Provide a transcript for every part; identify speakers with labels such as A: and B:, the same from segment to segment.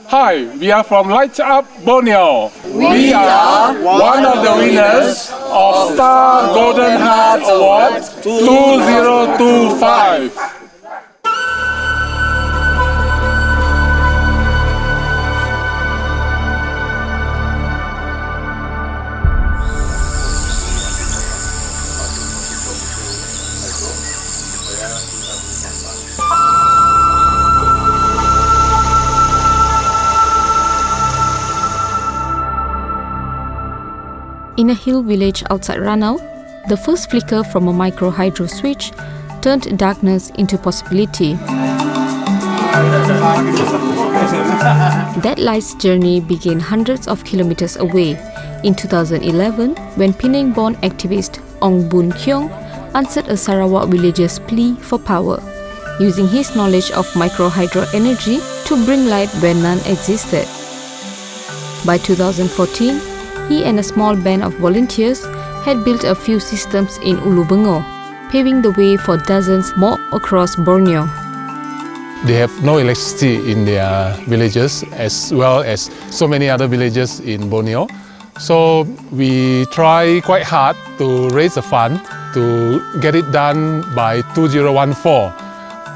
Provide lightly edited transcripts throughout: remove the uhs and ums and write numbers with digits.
A: Hi, we are from Lightup Borneo.
B: We are
A: one of the winners of Star Golden Heart Award 2025.
C: In a hill village outside Ranau, the first flicker from a micro hydro switch turned darkness into possibility. That light's journey began hundreds of kilometers away in 2011 when Penang-born activist Ong Boon Keong answered a Sarawak villager's plea for power, using his knowledge of micro hydro energy to bring light where none existed. By 2014, he and a small band of volunteers had built a few systems in Ulu Bengo, paving the way for dozens more across Borneo.
A: They have no electricity in their villages as well as so many other villages in Borneo. So we try quite hard to raise a fund to get it done by 2014.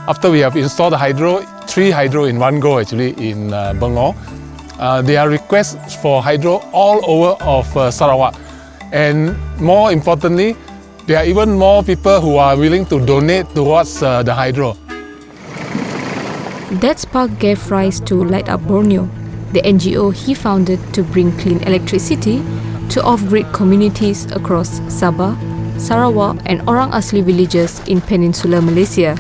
A: After we have installed the 3 hydro in one go actually in Bengo. There are requests for hydro all over of Sarawak, and more importantly, there are even more people who are willing to donate towards the hydro.
C: That spark gave rise to Lightup Borneo, the NGO he founded to bring clean electricity to off-grid communities across Sabah, Sarawak and Orang Asli villages in Peninsular Malaysia.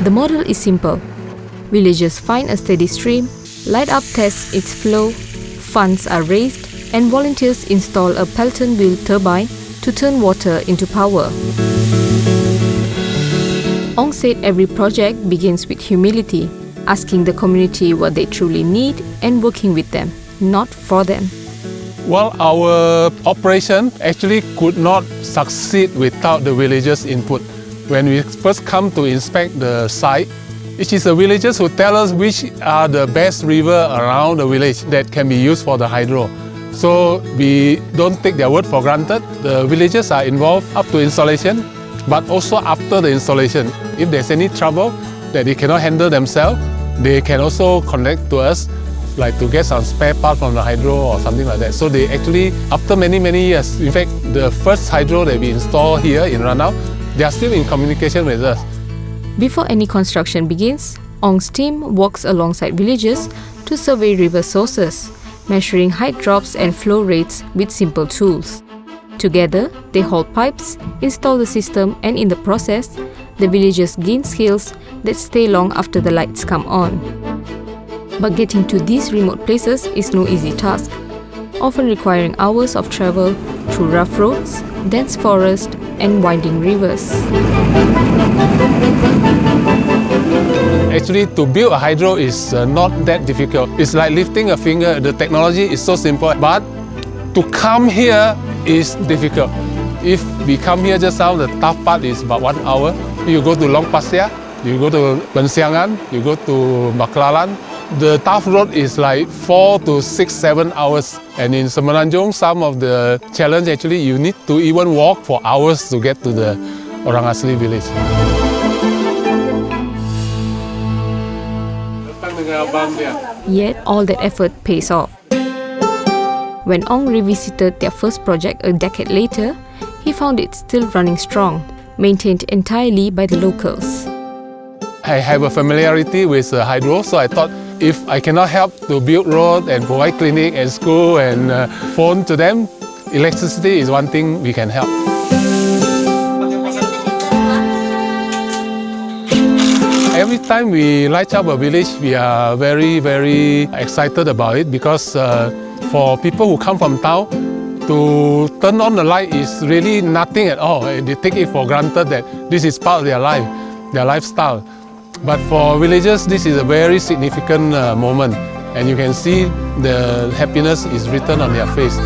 C: The model is simple. Villagers find a steady stream, Lightup tests its flow, funds are raised, and volunteers install a Pelton wheel turbine to turn water into power. Ong said every project begins with humility, asking the community what they truly need and working with them, not for them.
A: Well, our operation actually could not succeed without the villagers' input. When we first come to inspect the site, it is the villagers who tell us which are the best river around the village that can be used for the hydro. So we don't take their word for granted. The villagers are involved up to installation, but also after the installation. If there's any trouble that they cannot handle themselves, they can also connect to us, like to get some spare part from the hydro or something like that. So they actually, after many years, in fact, the first hydro that we installed here in Ranau, they are still in communication with us.
C: Before any construction begins, Ong's team walks alongside villagers to survey river sources, measuring height drops and flow rates with simple tools. Together, they haul pipes, install the system, and in the process, the villagers gain skills that stay long after the lights come on. But getting to these remote places is no easy task, often requiring hours of travel through rough roads, dense forest, and winding rivers.
A: Actually, to build a hydro is not that difficult. It's like lifting a finger. The technology is so simple, but to come here is difficult. If we come here just now, the tough part is about 1 hour. You go to Long Pasir, you go to Pensiangan, you go to Baklalan. The tough road is like 4 to 6, 7 hours. And in Semenanjung, some of the challenge actually you need to even walk for hours to get to the Orang Asli village.
C: Yet all that effort pays off. When Ong revisited their first project a decade later, he found it still running strong, maintained entirely by the locals.
A: I have a familiarity with hydro, so I thought if I cannot help to build road and provide clinic and school and phone to them, electricity is one thing we can help. Every time we light up a village, we are very excited about it because for people who come from town, to turn on the light is really nothing at all. They take it for granted that this is part of their life, their lifestyle. But for villagers, this is a very significant moment, and you can see the happiness is written on their face.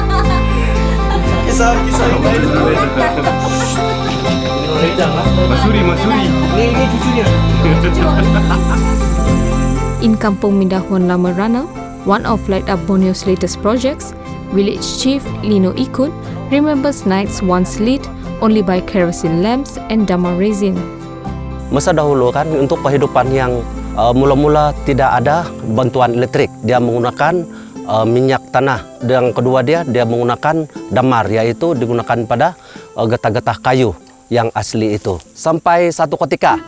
B: Masuri. Ini cucunya.
C: In Kampung Mindahuan Lama Rana, one of Lightup Borneo's latest projects, village chief Lino Ikut remembers nights once lit only by kerosene lamps and dama resin.
D: Masa dahulu kan untuk kehidupan yang mula-mula tidak ada bantuan elektrik, dia menggunakan minyak tanah. Dan kedua dia menggunakan damar, yaitu digunakan pada getah-getah kayu yang asli itu. Sampai satu ketika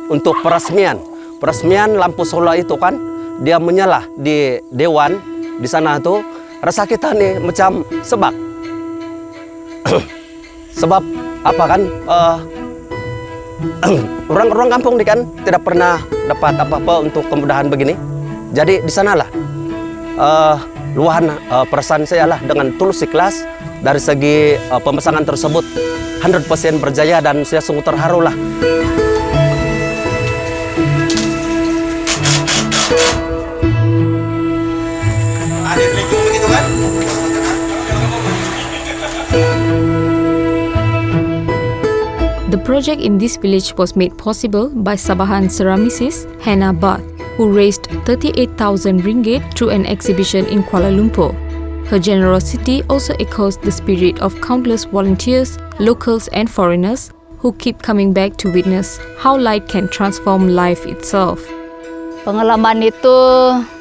D: untuk peresmian lampu solar itu kan dia menyala di dewan di sana tuh, rasa kita nih macam sebab sebab apa kan orang kampung nih kan tidak pernah dapat apa-apa untuk kemudahan begini. Jadi di sanalah luahan perasaan saya lah dengan tulus ikhlas dari segi pemasangan tersebut 100% berjaya dan saya sungguh terharu lah.
C: The project in this village was made possible by Sabahan ceramicist Hannah Bath, who raised 38,000 ringgit through an exhibition in Kuala Lumpur. Her generosity also echoes the spirit of countless volunteers, locals and foreigners who keep coming back to witness how light can transform life itself.
E: Pengalaman itu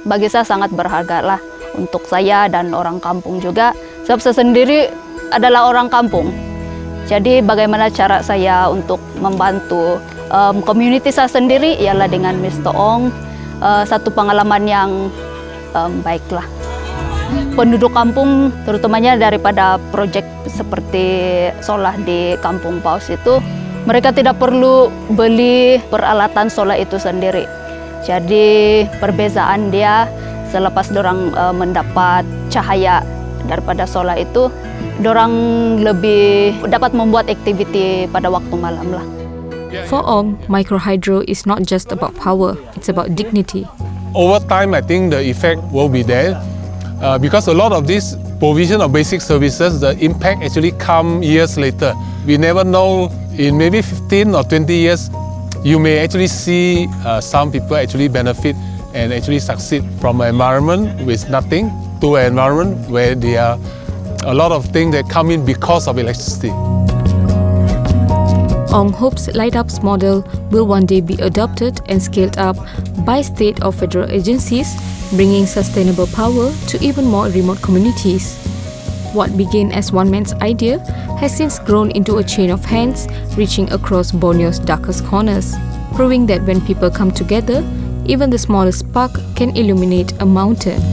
E: bagi saya sangat berharga lah untuk saya dan orang kampung juga. Sebab saya sendiri adalah orang kampung. Jadi bagaimana cara saya untuk membantu community saya sendiri ialah dengan Mr. Ong. Satu pengalaman yang baiklah. Penduduk kampung terutamanya daripada projek seperti solar di Kampung Paus itu, mereka tidak perlu beli peralatan solar itu sendiri. Jadi perbezaan dia selepas dorang mendapat cahaya daripada solar itu, dorang lebih dapat membuat aktiviti pada waktu malam lah.
C: For Ong, microhydro is not just about power, it's about dignity.
A: Over time, I think the effect will be there because a lot of this provision of basic services, the impact actually come years later. We never know, in maybe 15 or 20 years, you may actually see some people actually benefit and actually succeed from an environment with nothing to an environment where there are a lot of things that come in because of electricity.
C: Ong hopes Lightup's model will one day be adopted and scaled up by state or federal agencies, bringing sustainable power to even more remote communities. What began as one man's idea has since grown into a chain of hands reaching across Borneo's darkest corners, proving that when people come together, even the smallest spark can illuminate a mountain.